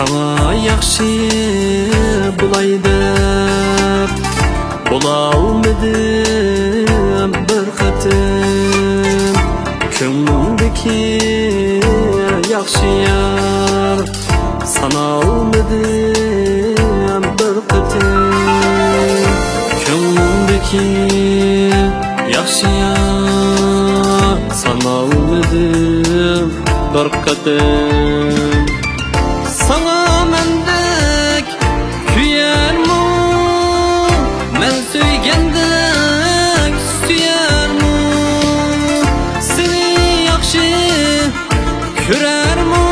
Sana yaxshi bulay deb bo'lolmadim bir qatim. Ko'nglimdagi yaxshi yar sanolmadim bir qatim. Ko'nglimdagi yaxshi yar sanolmadim bir qatim. Sana mendek kuyarmu, men söygендek suyarmu. Seni yaxshi ko'rarmu,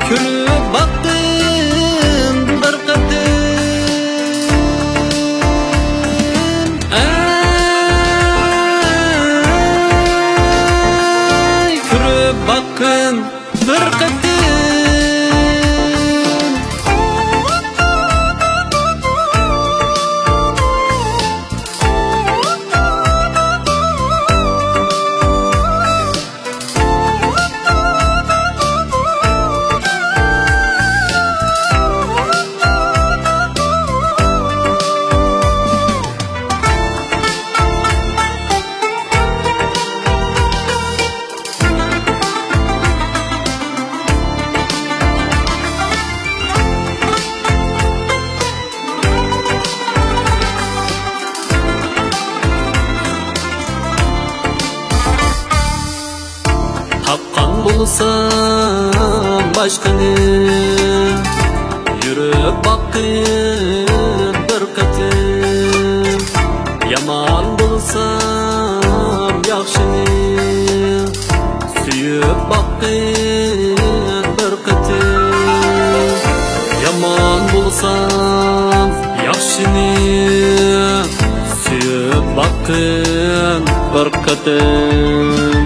ko'rib baktım bir qatim. Ay, ko'rib baktım bir qatim. Tapqan bulsam başqani, yurib baqqin bir qatim. Yomon bulsam yaxshini, suyib baqqin bir qatim. Yomon bulsam yaxshini, suyib baqqin bir qatim.